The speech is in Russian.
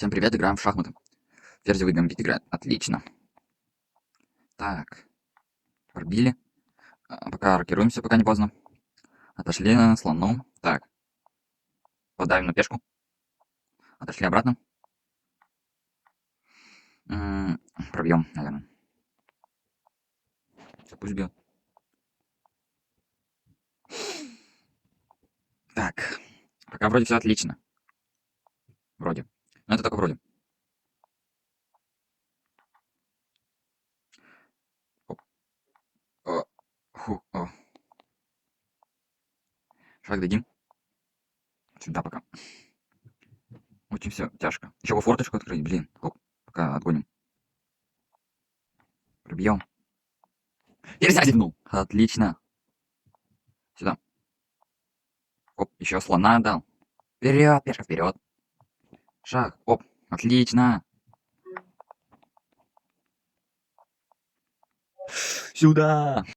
Всем привет, играем в шахматы. Ферзевый гамбит играет. Отлично. Так, пробили. Пока рокируемся, пока не поздно. Отошли на слону. Так, подавим на пешку. Отошли обратно. Пробьем, наверное. Все, пусть бьет. Так, пока вроде все отлично. Вроде. Но это только вроде. Оп. О. Фу. О. Шаг дадим. Сюда пока. Очень все тяжко. Еще бы форточку открыть, блин. Оп. Пока отгоним. Пробьем. Нельзя зевнул. Отлично. Сюда. Оп, еще слона дал. Вперед, пешка, вперед. Шаг. Оп. Отлично. Сюда.